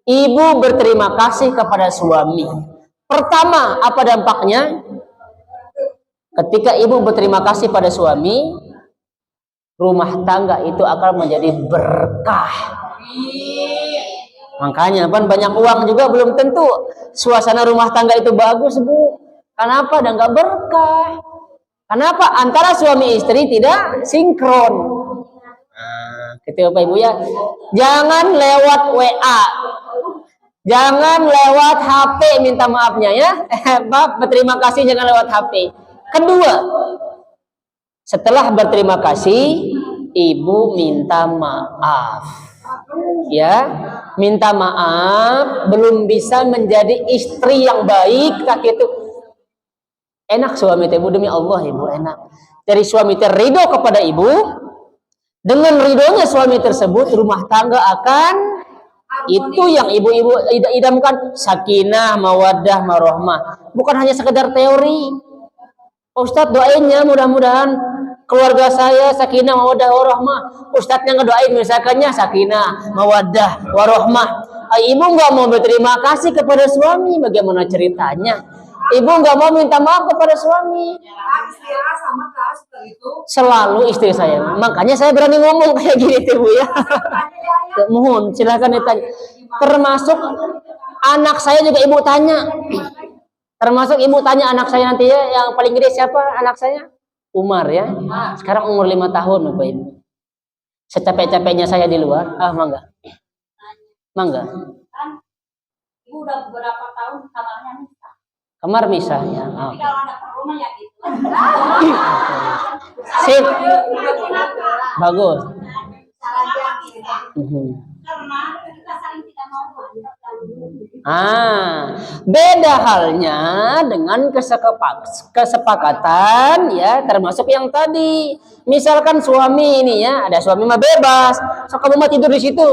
ibu berterima kasih kepada suami. Pertama, apa dampaknya? Ketika ibu berterima kasih pada suami, rumah tangga itu akan menjadi berkah. Makanya kan banyak uang juga belum tentu suasana rumah tangga itu bagus Bu. Kenapa? Dan nggak berkah. Kenapa? Antara suami istri tidak sinkron. Gitu Bapak Ibu ya. Jangan lewat WA. Jangan lewat HP minta maafnya ya. Maaf, berterima kasih jangan lewat HP. Kedua, setelah berterima kasih, ibu minta maaf. Ya, minta maaf belum bisa menjadi istri yang baik kak itu. Enak suami teh demi Allah ibu enak. Dari suami teh ridho kepada ibu, dengan ridhonya suami tersebut rumah tangga akan itu yang ibu-ibu idamkan, sakinah, mawaddah, marohmah. Bukan hanya sekedar teori. Ustadz doainnya mudah-mudahan keluarga saya sakinah mawaddah warahmah. Ustadznya ngedoain misalkannya sakinah mawaddah warahmah. Ibu nggak mau berterima kasih kepada suami, bagaimana ceritanya? Ibu nggak mau minta maaf kepada suami. Selalu istri saya. Makanya saya berani ngomong kayak gini tuh Bu ya. Mohon silahkan ditanya. Termasuk anak saya juga ibu tanya. Termasuk ibu tanya anak saya nanti ya, yang paling gede siapa anak saya? Umar ya. Sekarang umur 5 tahun Bapak Ibu. Secapek-capeknya saya di luar. Mangga. Mangga. Ibu udah berapa tahun kamarnya misah? Kamar misah ya. Tapi kalau ada ke rumah ya gitu. Sip. Bagus. Karena kita saling tidak mau. Beda halnya dengan kesepakatan ya, termasuk yang tadi. Misalkan suami ini ya, ada suami mah bebas, so kamu mah tidur di situ,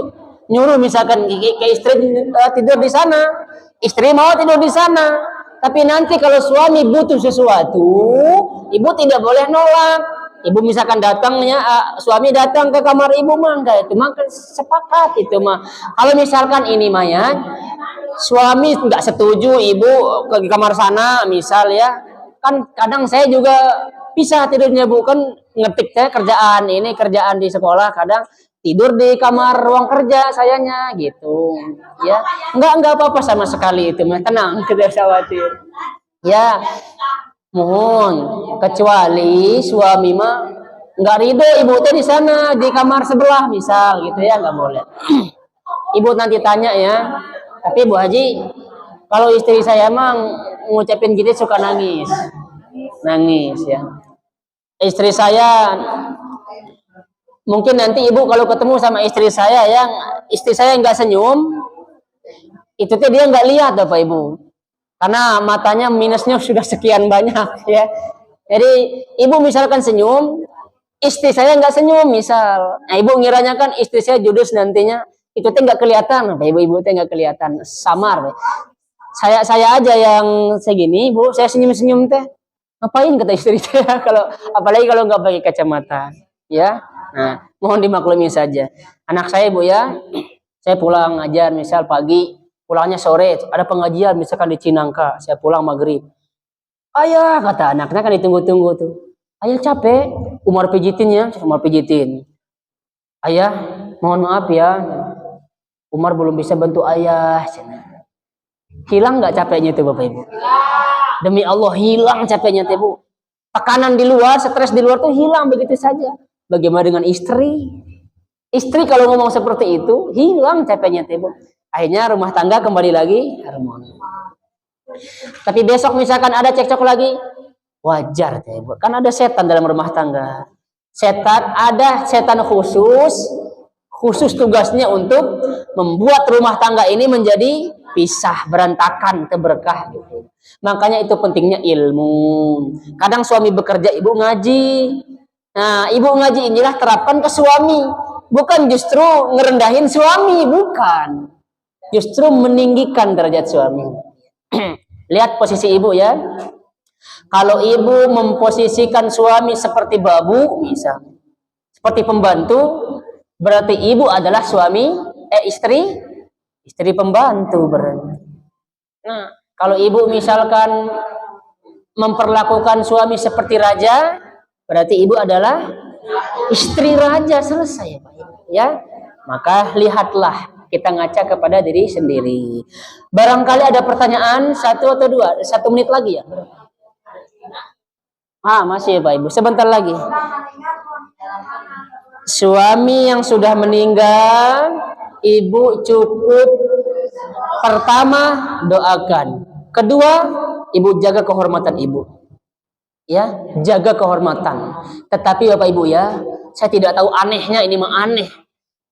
nyuruh misalkan ke istri tidur di sana, istri mau tidur di sana. Tapi nanti kalau suami butuh sesuatu, ibu tidak boleh nolak. Ibu misalkan datangnya, suami datang ke kamar ibu mah enggak, itu mah sepakat itu mah. Kalau misalkan ini mah ya, suami nggak setuju ibu ke kamar sana misal ya, kan kadang saya juga pisah tidurnya Bu, kan ngetik saya kerjaan di sekolah, kadang tidur di kamar ruang kerja sayanya gitu ya. Enggak apa-apa sama sekali itu mah, tenang, tidak khawatir ya. Mohon, kecuali suami mah nggak ridho ibu teh di sana di kamar sebelah misal gitu ya, nggak boleh. Ibu nanti tanya ya. Tapi Bu Haji, kalau istri saya emang ngucapin gini suka nangis ya. Istri saya mungkin nanti ibu kalau ketemu sama istri saya yang istri saya nggak senyum, itu tuh dia nggak lihat Bapak Ibu, karena matanya minusnya sudah sekian banyak ya. Jadi ibu misalkan senyum, istri saya nggak senyum misal, nah ibu ngiranya kan istri saya judes nantinya. Itu teh nggak kelihatan, ibu-ibu teh nggak kelihatan, samar. Saya aja yang segini, Bu, saya senyum-senyum teh. Ngapain kata istri teh kalau apalagi kalau nggak pakai kacamata, ya. Nah, mohon dimaklumi saja. Anak saya Bu ya, saya pulang ngajar misal pagi, pulangnya sore, ada pengajian misalkan di Cinangka, saya pulang maghrib. Ayah, kata anaknya kan ditunggu-tunggu tuh. Ayah capek, Umar pijitin ya, Umar pijitin. Ayah, mohon maaf ya. Umar belum bisa bantu ayah. Hilang nggak capeknya itu Bapak Ibu? Demi Allah hilang capeknya itu Bu. Tekanan di luar, stres di luar tuh hilang begitu saja. Bagaimana dengan istri? Istri kalau ngomong seperti itu hilang capeknya itu Bu. Akhirnya rumah tangga kembali lagi harmoni. Tapi besok misalkan ada cekcok lagi, wajar teh Bu. Kan ada setan dalam rumah tangga. Ada setan khusus tugasnya untuk membuat rumah tangga ini menjadi pisah, berantakan, keberkah gitu. Makanya itu pentingnya ilmu. Kadang suami bekerja, ibu ngaji. Nah, ibu ngaji inilah terapkan ke suami. Bukan justru ngerendahin suami, bukan. Justru meninggikan derajat suami. Lihat posisi ibu ya. Kalau ibu memposisikan suami seperti babu, misalnya, seperti pembantu, berarti ibu adalah istri pembantu berarti. Nah, kalau ibu misalkan memperlakukan suami seperti raja, berarti ibu adalah istri raja, selesai Pak ya. Maka lihatlah, kita ngaca kepada diri sendiri. Barangkali ada pertanyaan satu atau dua, 1 menit lagi ya. Masih Pak Ibu, sebentar lagi. Suami yang sudah meninggal, ibu cukup pertama doakan. Kedua, ibu jaga kehormatan ibu. Ya, jaga kehormatan. Tetapi Bapak Ibu ya, saya tidak tahu anehnya, ini mah aneh.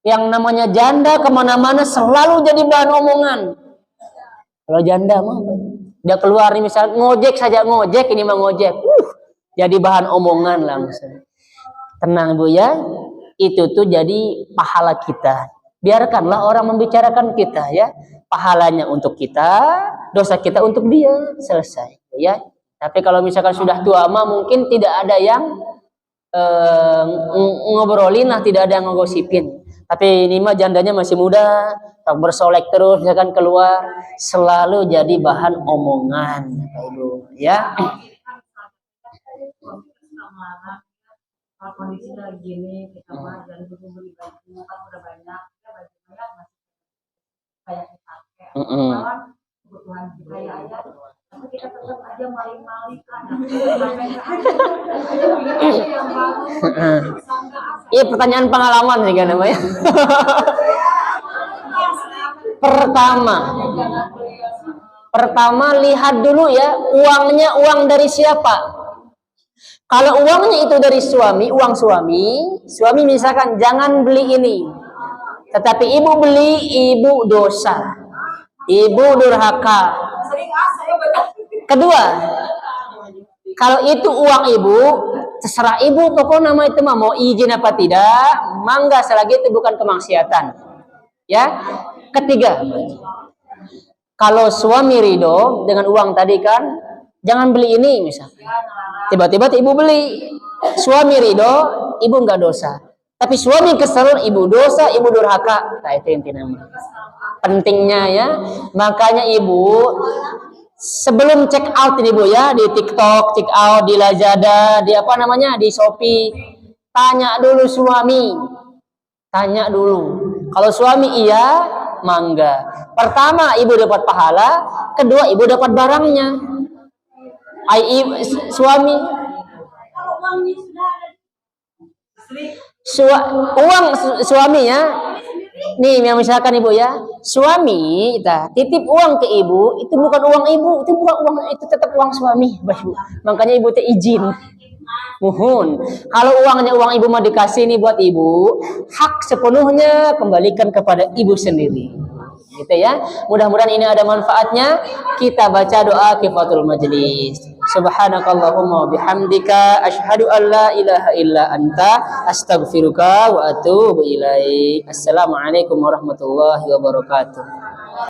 Yang namanya janda kemana-mana selalu jadi bahan omongan. Kalau janda mah, dia keluar nih misal ngojek saja, ngojek ini mah ngojek. Jadi bahan omongan langsung. Tenang Bu ya, itu tuh jadi pahala kita. Biarkanlah orang membicarakan kita ya. Pahalanya untuk kita, dosa kita untuk dia, selesai ya. Tapi kalau misalkan sudah tua mah mungkin tidak ada yang ngobrolin lah, tidak ada yang ngegosipin. Tapi ini mah jandanya masih muda, tak bersolek terus, misalkan keluar selalu jadi bahan omongan, Bapak Ibu, ya. Kalau kondisinya lagi gini, kita mah dan dulu beli baju kan udah banyak, ya bajunya masih banyak dipakai. Malah kebutuhan kita ya aja, tapi kita tetap aja maling-maling kan. Yang baru, Iya, pertanyaan pengalaman sih kan namanya. Pertama lihat dulu ya, uangnya uang dari siapa. Kalau uangnya itu dari suami, uang suami misalkan jangan beli ini. Tetapi ibu beli, ibu dosa. Ibu durhaka. Kedua, kalau itu uang ibu, terserah ibu pokoknya nama itu mah mau izin apa tidak, mangga selagi itu bukan kemaksiatan. Ya. Ketiga, kalau suami ridho dengan uang tadi kan, jangan beli ini misalnya. Tiba-tiba ibu beli, suami ridho, ibu nggak dosa. Tapi suami kesel, ibu dosa, ibu durhaka. Nah itu intinya. Pentingnya ya, makanya ibu sebelum check out ini bu ya, di TikTok, check out di Lazada, di apa namanya, di Shopee, tanya dulu suami, tanya dulu. Kalau suami iya, mangga. Pertama ibu dapat pahala, kedua ibu dapat barangnya. Suami uang suaminya nih, misalkan ibu ya, suami titip uang ke ibu, itu bukan uang ibu, itu bukan uang, itu tetap uang suami, ibu. Makanya ibu izin, mohon. Kalau uangnya uang ibu mau dikasih nih buat ibu, hak sepenuhnya kembalikan kepada ibu sendiri. Gitu ya. Mudah-mudahan ini ada manfaatnya. Kita baca doa kifatul majlis. Subhanakallahumma bihamdika asyhadu an la ilaha illa anta astaghfiruka wa atubu ilaik. Assalamualaikum warahmatullahi wabarakatuh.